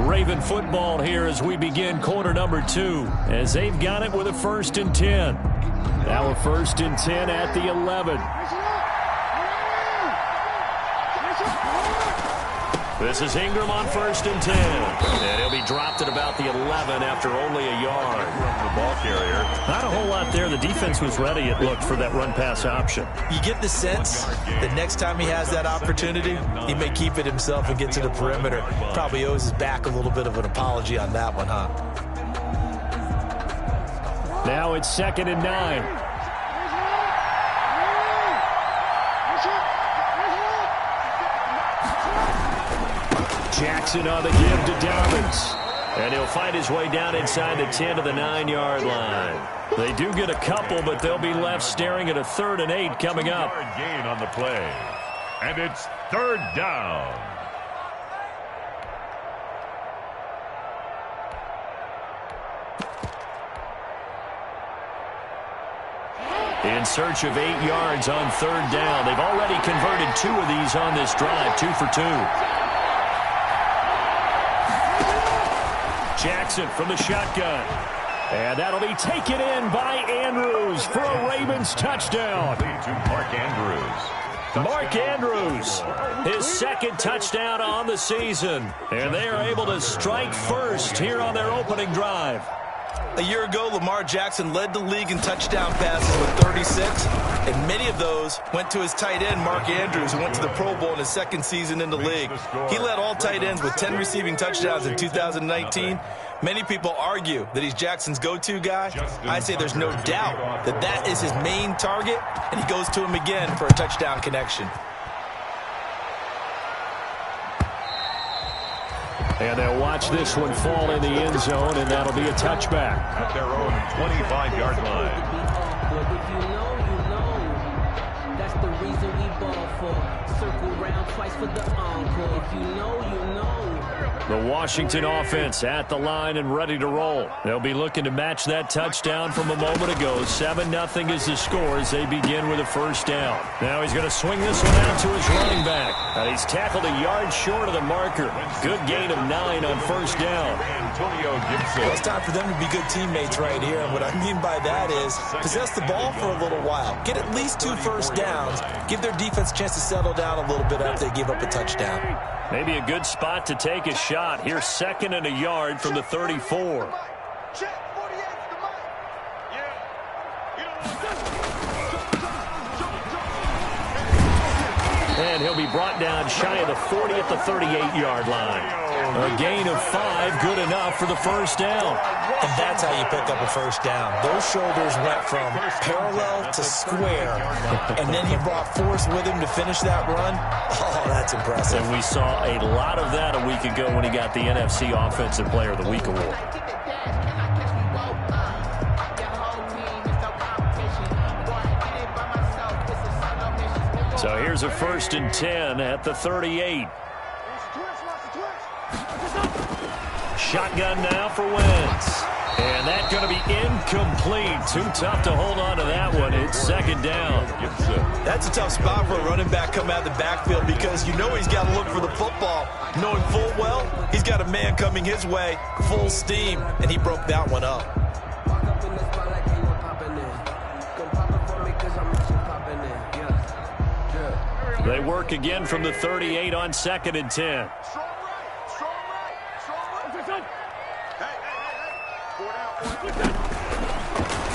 Raven football here as we begin quarter number 2, as they've got it with a 1st and 10. Now a 1st and 10 at the 11. This is Ingram on 1st and 10. And he'll be dropped at about the 11 after only a yard. The ball carrier. Not a whole lot there. The defense was ready, it looked, for that run-pass option. You get the sense that next time he has that opportunity, he may keep it himself and get to the perimeter. Probably owes his back a little bit of an apology on that one, huh? Now it's 2nd and 9. Jackson on the give to Dobbins. And he'll find his way down inside the 10 to the 9-yard line. They do get a couple, but they'll be left staring at a 3rd and 8 coming up. Gain on the play. And it's 3rd down. In search of 8 yards on 3rd down. They've already converted 2 of these on this drive, 2 for 2. Jackson from the shotgun. And that'll be taken in by Andrews for a Ravens touchdown. Mark Andrews. Mark Andrews, his 2nd touchdown on the season. And they are able to strike first here on their opening drive. A year ago, Lamar Jackson led the league in touchdown passes with 36, and many of those went to his tight end, Mark Andrews, who went to the Pro Bowl in his 2nd season in the league. He led all tight ends with 10 receiving touchdowns in 2019. Many people argue that he's Jackson's go-to guy. I say there's no doubt that that is his main target, and he goes to him again for a touchdown connection. And they'll watch this one fall in the end zone, and that'll be a touchback. At their own 25-yard line. If you know, you know. That's the reason we ball for. Circle round twice for the encore. If you know, you know. The Washington offense at the line and ready to roll. They'll be looking to match that touchdown from a moment ago. 7-0 is the score as they begin with a 1st down. Now he's going to swing this one out to his running back. And he's tackled a yard short of the marker. Good gain of 9 on 1st down. Antonio Gibson. Well, it's time for them to be good teammates right here. And what I mean by that is possess the ball for a little while. Get at least 2 1st downs. Give their defense a chance to settle down a little bit after they give up a touchdown. Maybe a good spot to take a shot. Here's 2nd and a yard from the 34. And he'll be brought down shy of the 40 at the 38-yard line. A gain of 5, good enough for the 1st down. And that's how you pick up a 1st down. Those shoulders went from parallel to square, and then he brought force with him to finish that run. Oh, that's impressive. And we saw a lot of that a week ago when he got the NFC Offensive Player of the Week award. So here's a 1st and 10 at the 38. Shotgun now for Wentz. And that's going to be incomplete. Too tough to hold on to that one. It's 2nd down. That's a tough spot for a running back coming out of the backfield because you know he's got to look for the football. Knowing full well, he's got a man coming his way, full steam, and he broke that one up. They work again from the 38 on 2nd and 10.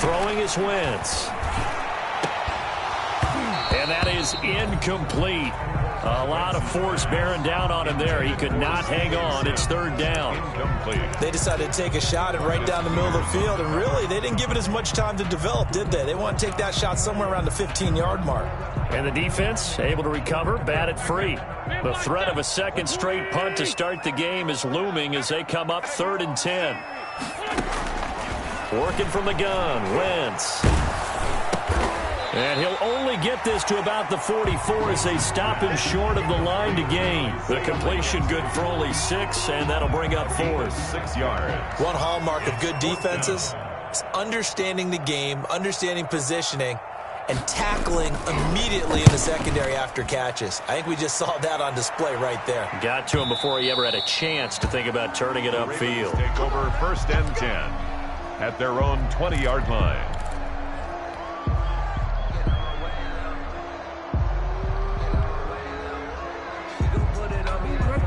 Throwing is Wentz. And that is incomplete. A lot of force bearing down on him there. He could not hang on. It's 3rd down. Incomplete. They decided to take a shot and right down the middle of the field, and really, they didn't give it as much time to develop, did they? They want to take that shot somewhere around the 15-yard mark. And the defense able to recover, bat it free. The threat of a 2nd straight punt to start the game is looming as they come up 3rd and 10. Working from the gun, Wentz. And he'll only get this to about the 44 as they stop him short of the line to gain. The completion good for only 6, and that'll bring up 4th. 6 yards. One hallmark of good defenses is understanding the game, understanding positioning, and tackling immediately in the secondary after catches. I think we just saw that on display right there. Got to him before he ever had a chance to think about turning it upfield. Take over 1st and 10 at their own 20-yard line.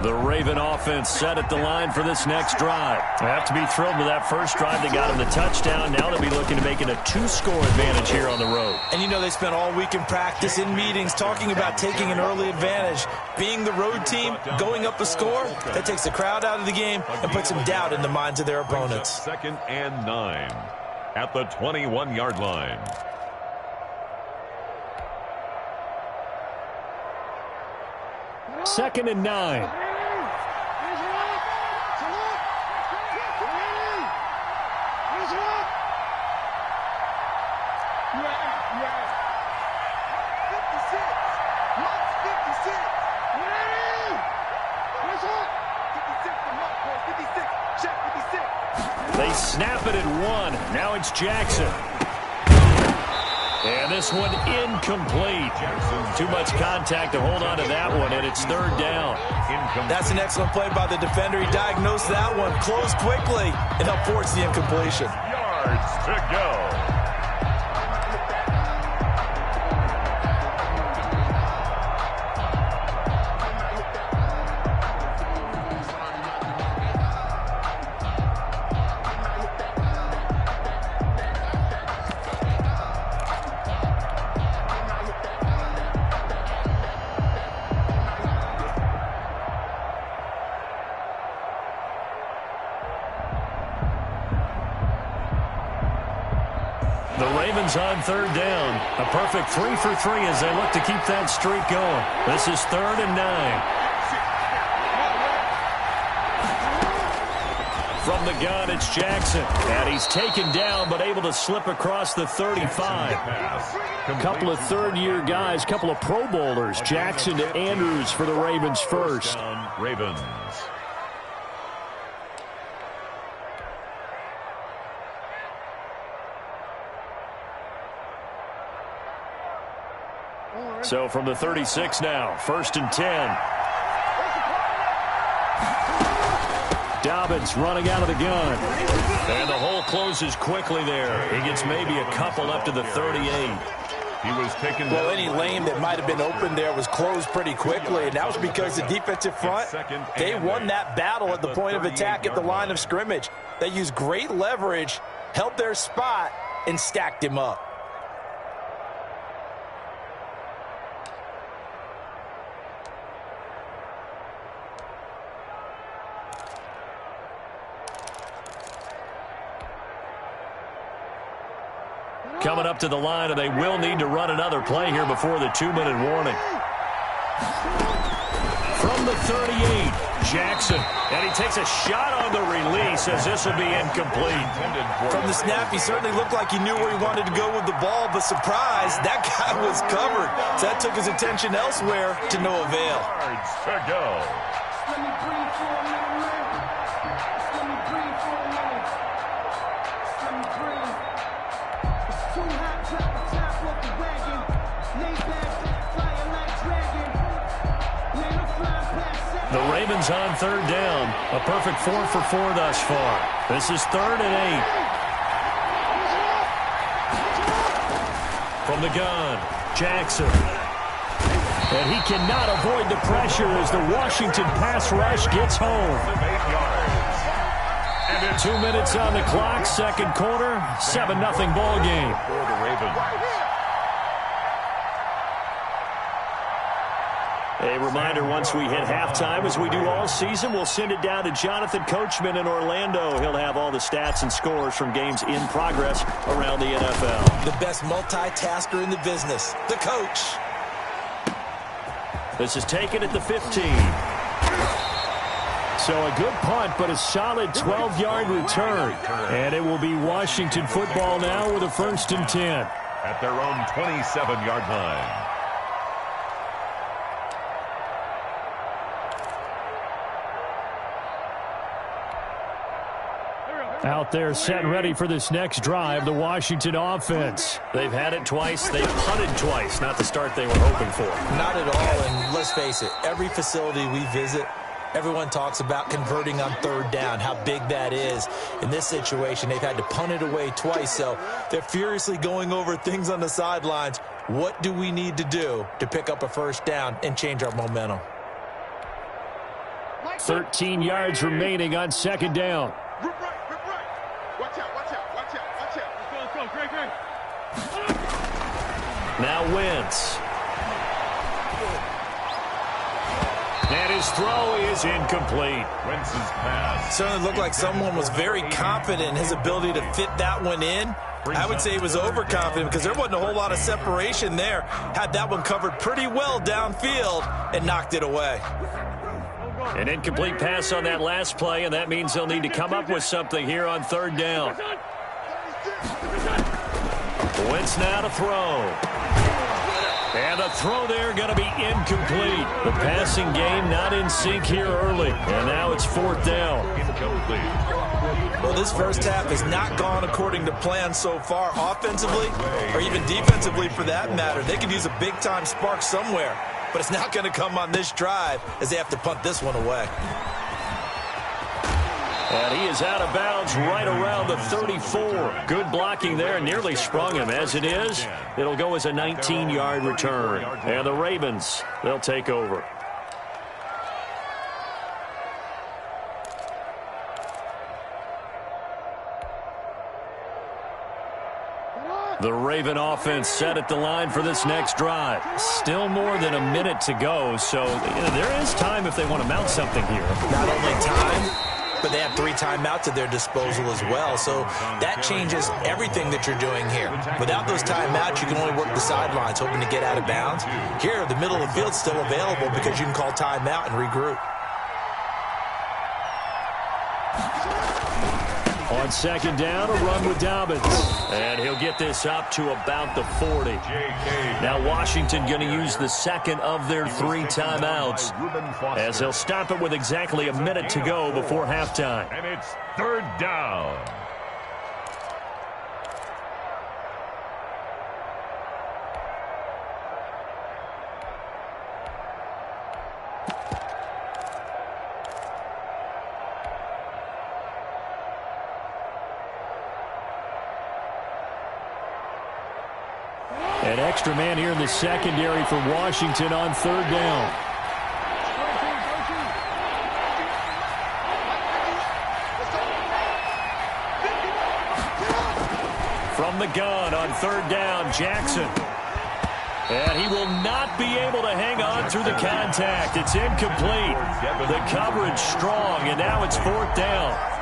The Raven offense set at the line for this next drive. They have to be thrilled with that first drive. They got him the touchdown. Now they'll be looking to make it a 2-score advantage here on the road. And you know they spent all week in practice, in meetings, talking about taking an early advantage. Being the road team, going up a score, that takes the crowd out of the game and puts some doubt in the minds of their opponents. 2nd and 9 at the 21-yard line. Second and 9. They snap it at 1. Now it's Jackson. And this one incomplete. Too much contact to hold on to that one, and it's 3rd down. That's an excellent play by the defender. He diagnosed that one, closed quickly, and helped force the incompletion. Yards to go. The Ravens on 3rd down. A perfect 3 for 3 as they look to keep that streak going. This is 3rd and 9. From the gun, it's Jackson. And he's taken down but able to slip across the 35. A couple of third-year guys, couple of Pro Bowlers. Jackson to Andrews for the Ravens first. Ravens. So from the 36 now, 1st and 10. Dobbins running out of the gun. And the hole closes quickly there. He gets maybe a couple up to the 38. He was taken. Well, any lane that might have been open there was closed pretty quickly, and that was because the defensive front, they won that battle at the point of attack at the line of scrimmage. They used great leverage, held their spot, and stacked him up. Coming up to the line, and they will need to run another play here before the 2-minute warning. From the 38, Jackson. And he takes a shot on the release as this will be incomplete. From the snap, he certainly looked like he knew where he wanted to go with the ball, but surprise, that guy was covered. So that took his attention elsewhere to no avail. Yards to go. The Ravens on 3rd down. A perfect 4 for 4 thus far. This is 3rd and 8. From the gun, Jackson. And he cannot avoid the pressure as the Washington pass rush gets home. 2 minutes on the clock, 2nd quarter, 7-0 ball game. For the Ravens. A reminder, once we hit halftime, as we do all season, we'll send it down to Jonathan Coachman in Orlando. He'll have all the stats and scores from games in progress around the NFL. The best multitasker in the business, the coach. This is taken at the 15. So a good punt, but a solid 12-yard return. And it will be Washington football now with a 1st and 10. At their own 27-yard line. Out there set and ready for this next drive, the Washington offense. They've had it twice. They've punted twice. Not the start they were hoping for. Not at all, and let's face it, every facility we visit, everyone talks about converting on third down, how big that is. In this situation, they've had to punt it away twice, so they're furiously going over things on the sidelines. What do we need to do to pick up a first down and change our momentum? 13 yards remaining on second down. Now Wentz. And his throw is incomplete. Wentz's pass. Certainly looked like someone was very confident in his ability to fit that one in. I would say he was overconfident because there wasn't a whole lot of separation there. Had that one covered pretty well downfield and knocked it away. An incomplete pass on that last play, and that means they'll need to come up with something here on third down. Wentz now to throw. And the throw there going to be incomplete. The passing game not in sync here early. And now it's fourth down. Well, this first half has not gone according to plan so far, offensively or even defensively for that matter. They could use a big-time spark somewhere, but it's not going to come on this drive as they have to punt this one away. And he is out of bounds right around the 34. Good blocking there. Nearly sprung him. As it is, it'll go as a 19-yard return. And the Ravens, they'll take over. The Raven offense set at the line for this next drive. Still more than a minute to go, so there is time if they want to mount something here. Not only time, but they have 3 timeouts at their disposal as well, so that changes everything that you're doing here. Without those timeouts, you can only work the sidelines, hoping to get out of bounds. Here, the middle of the field's still available because you can call timeout and regroup. On second down, a run with Dobbins. And he'll get this up to about the 40. Now Washington going to use the second of their 3 timeouts, as they'll stop it with exactly a minute to go before halftime. And it's third down. An extra man here in the secondary for Washington on third down. From the gun on third down, Jackson. And he will not be able to hang on through the contact. It's incomplete. The coverage strong, and now it's fourth down.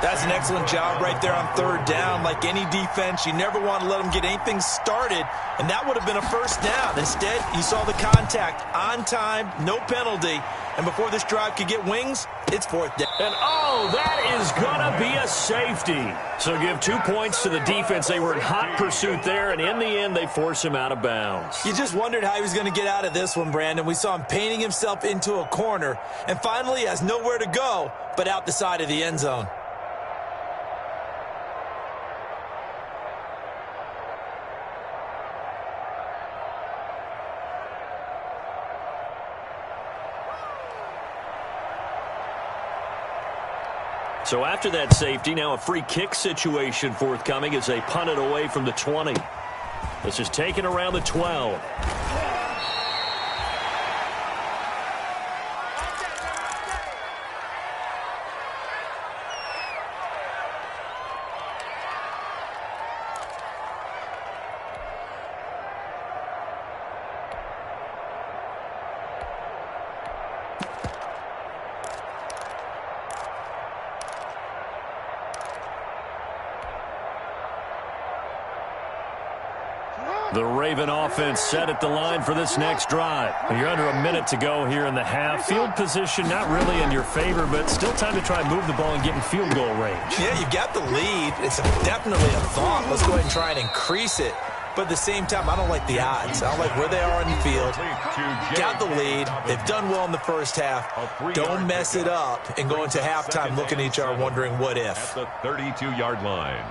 That's an excellent job right there on third down. Like any defense, you never want to let them get anything started, and that would have been a first down. Instead, you saw the contact on time, no penalty, and before this drive could get wings, it's fourth down. And, oh, that is going to be a safety. So give 2 points to the defense. They were in hot pursuit there, and in the end, they force him out of bounds. You just wondered how he was going to get out of this one, Brandon. We saw him painting himself into a corner, and finally has nowhere to go but out the side of the end zone. So after that safety, now a free kick situation forthcoming as they punt it away from the 20. This is taken around the 12. The Raven offense set at the line for this next drive. You're under a minute to go here in the half. Field position not really in your favor, but still time to try and move the ball and get in field goal range. Yeah, you've got the lead. It's definitely a thought. Let's go ahead and try and increase it. But at the same time, I don't like the odds. I don't like where they are on the field. Got the lead. They've done well in the first half. Don't mess it up and go into halftime looking at each other wondering what if. At the 32-yard line.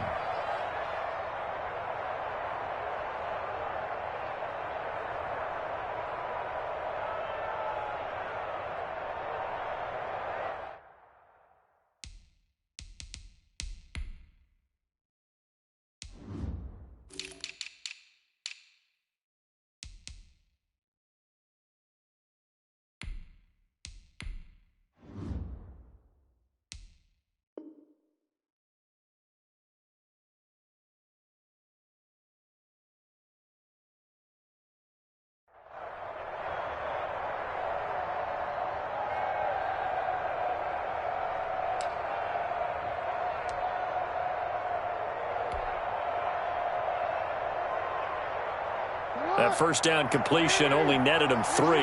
That first down completion only netted him 3.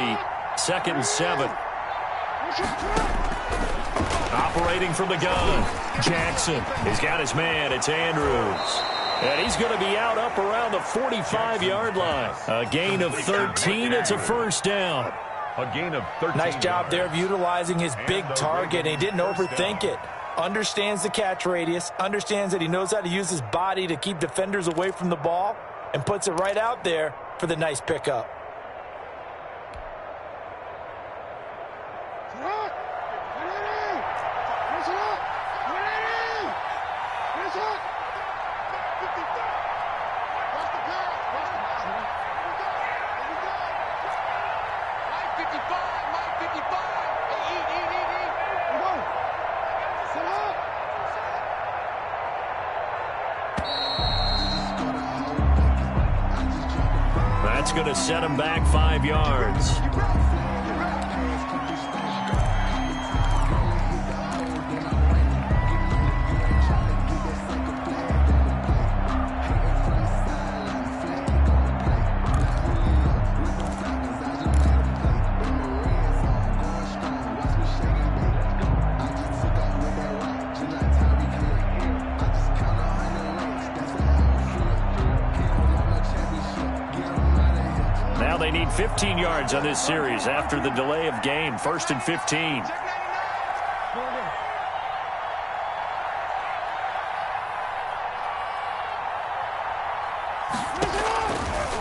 2nd and 7. Operating from the gun. Jackson. He's got his man. It's Andrews. And he's going to be out up around the 45-yard line. A gain of 13. It's a first down. A gain of 13. Nice job there of utilizing his big target, and he didn't overthink it. Understands the catch radius, understands that he knows how to use his body to keep defenders away from the ball, and puts it right out there for the nice pickup. That's going to set him back 5 yards. They need 15 yards on this series after the delay of game. 1st and 15.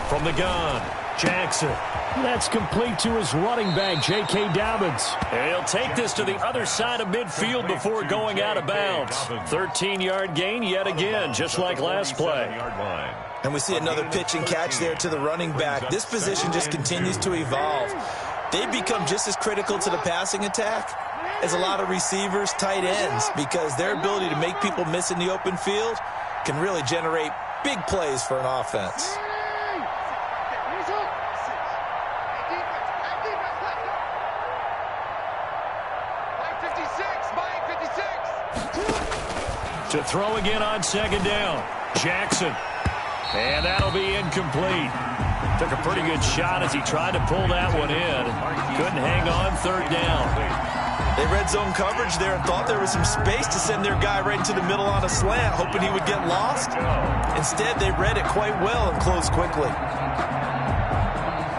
From the gun, Jackson. That's complete to his running back, J.K. Dobbins. And he'll take this to the other side of midfield before going out of bounds. 13-yard gain yet again, just like last play. And we see another pitch and catch there to the running back. This position just continues to evolve. They become just as critical to the passing attack as a lot of receivers, tight ends, because their ability to make people miss in the open field can really generate big plays for an offense. To throw again on 2nd down. Jackson. And that'll be incomplete. Took a pretty good shot as he tried to pull that one in. Couldn't hang on 3rd down. They red zone coverage there and thought there was some space to send their guy right into the middle on a slant, hoping he would get lost. Instead, they read it quite well and closed quickly.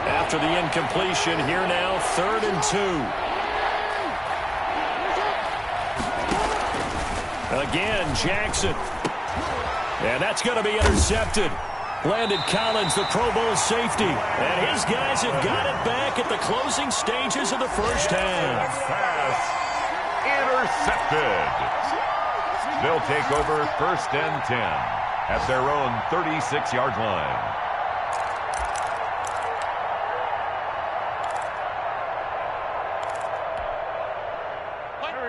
After the incompletion, here now, 3rd and 2. Again, Jackson. And that's going to be intercepted. Landon Collins, the Pro Bowl safety. And his guys have got it back at the closing stages of the first half. Pass intercepted. They'll take over 1st and 10 at their own 36-yard line.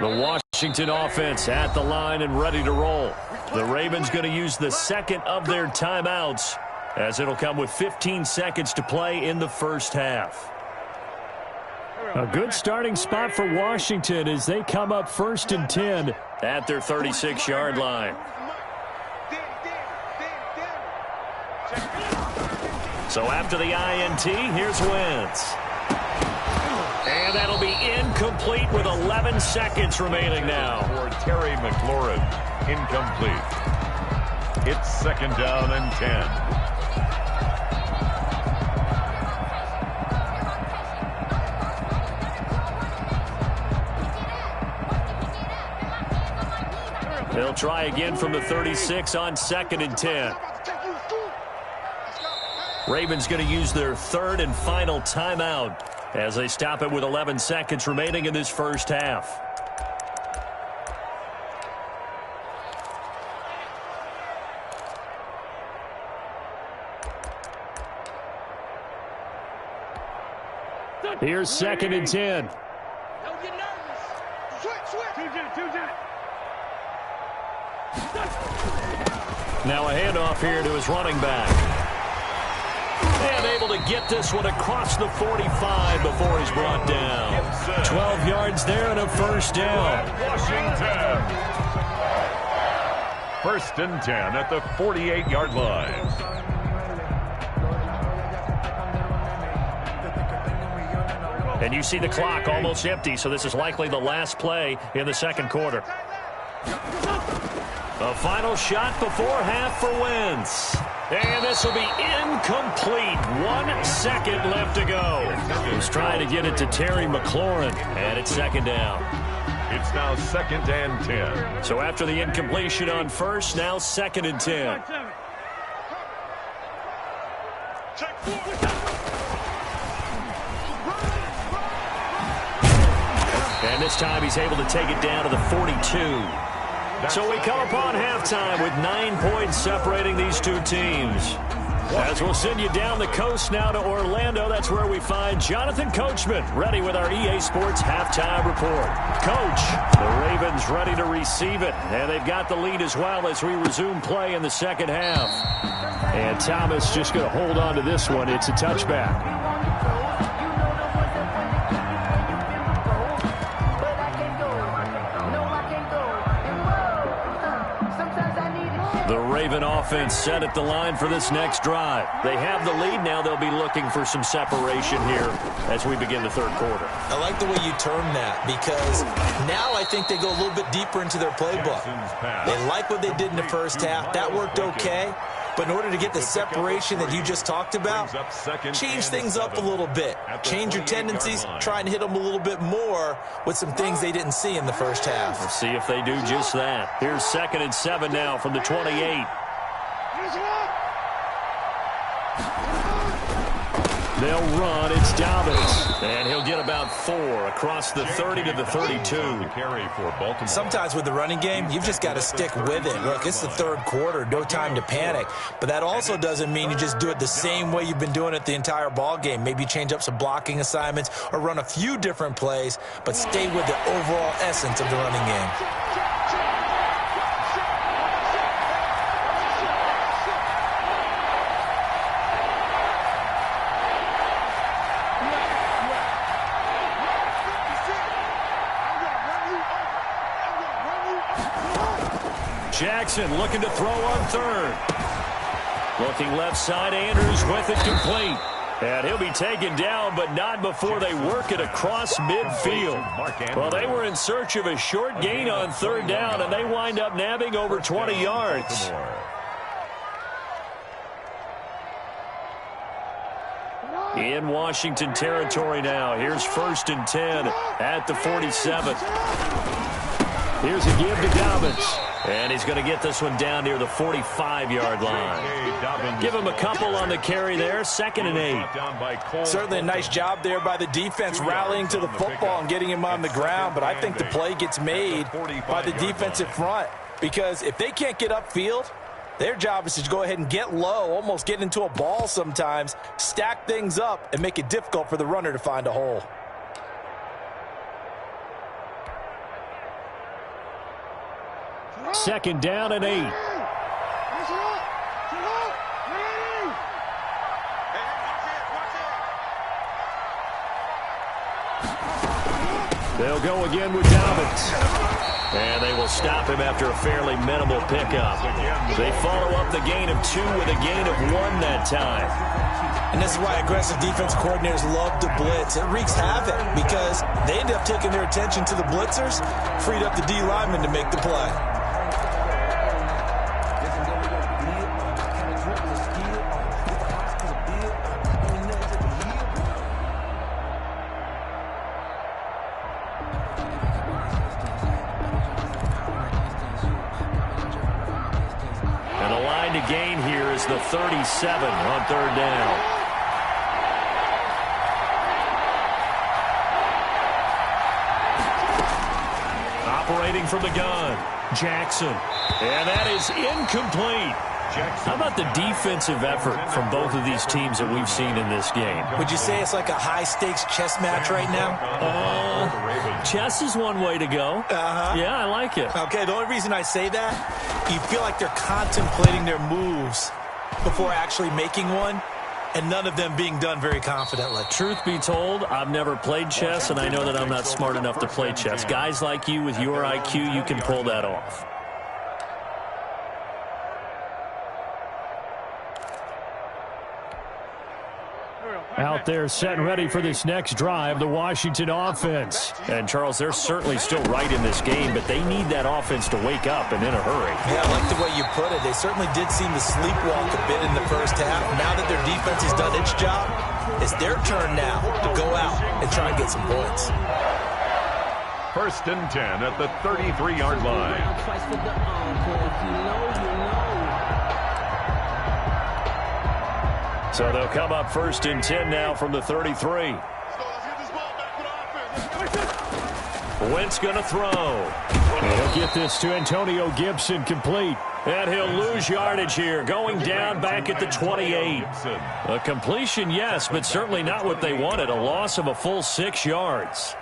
The Washington offense at the line and ready to roll. The Ravens going to use the 2nd of their timeouts, as it'll come with 15 seconds to play in the first half. A good starting spot for Washington as they come up 1st and 10 at their 36-yard line. So after the INT, here's Wentz. And that'll be incomplete with 11 seconds remaining now. For Terry McLaurin, incomplete. It's 2nd down and 10. They'll try again from the 36 on 2nd and 10. Ravens going to use their third and final timeout as they stop it with 11 seconds remaining in this first half. Here's 2nd and 10. Don't get nervous. Switch. Now a handoff here to his running back. And able to get this one across the 45 before he's brought down. 12 yards there and a first down. Washington. 1st and 10 at the 48-yard line. And you see the clock almost empty, so this is likely the last play in the second quarter. A final shot before half for Wentz. And this will be incomplete. 1 second left to go. He's trying to get it to Terry McLaurin, and it's 2nd down. It's now 2nd and 10. So after the incompletion on first, now 2nd and 10. And this time he's able to take it down to the 42. So we come upon halftime with 9 points separating these two teams. As we'll send you down the coast now to Orlando, that's where we find Jonathan Coachman ready with our EA Sports halftime report. Coach, the Ravens ready to receive it, and they've got the lead as well as we resume play in the second half. And Thomas just going to hold on to this one. It's a touchback. The Raven offense set at the line for this next drive. They have the lead. Now they'll be looking for some separation here as we begin the third quarter. I like the way you term that because now I think they go a little bit deeper into their playbook. They like what they did in the first half. That worked okay. But in order to get the separation that you just talked about, change things up a little bit. Change your tendencies, try and hit them a little bit more with some things they didn't see in the first half. Let's see if they do just that. Here's 2nd and 7 now from the 28. They'll run. It's Dobbins. And he'll get about 4 across the 30 to the 32. Sometimes with the running game, you've just got to stick with it. Look, it's the third quarter. No time to panic. But that also doesn't mean you just do it the same way you've been doing it the entire ball game. Maybe change up some blocking assignments or run a few different plays, but stay with the overall essence of the running game. Jackson looking to throw on third. Looking left side, Andrews with it complete. And he'll be taken down, but not before they work it across midfield. Well, they were in search of a short gain on third down, and they wind up nabbing over 20 yards. In Washington territory now. Here's 1st and 10 at the 47. Here's a give to Dobbins. And he's going to get this one down near the 45-yard line. Give him a couple on the carry there. 2nd and 8. Certainly a nice job there by the defense rallying to the football and getting him on the ground. But I think the play gets made by the defensive front. Because if they can't get upfield, their job is to go ahead and get low, almost get into a ball sometimes, stack things up, and make it difficult for the runner to find a hole. Second down and 8. They'll go again with Dobbins. And they will stop him after a fairly minimal pickup. They follow up the gain of 2 with a gain of 1 that time. And this is why aggressive defense coordinators love to blitz. It wreaks havoc because they end up taking their attention to the blitzers, freed up the D lineman to make the play. gain here is the 37 on third down. Operating from the gun, Jackson. And that is incomplete. How about the defensive effort from both of these teams that we've seen in this game? Would you say it's like a high-stakes chess match right now? Chess is one way to go. Yeah, I like it. Okay, the only reason I say that, you feel like they're contemplating their moves before actually making one, and none of them being done very confidently. Truth be told, I've never played chess, and I know that I'm not smart enough to play chess. Guys like you with your IQ, you can pull that off. Out there set and ready for this next drive, the Washington offense. And, Charles, they're certainly still right in this game, but they need that offense to wake up and in a hurry. Yeah, I like the way you put it. They certainly did seem to sleepwalk a bit in the first half. Now that their defense has done its job, it's their turn now to go out and try and get some points. 1st and 10 at the 33-yard line. So they'll come up 1st and 10 now from the 33. Wentz going to throw. And he'll get this to Antonio Gibson complete. And he'll lose yardage here, going down back at the 28. A completion, yes, but certainly not what they wanted. A loss of a full 6 yards.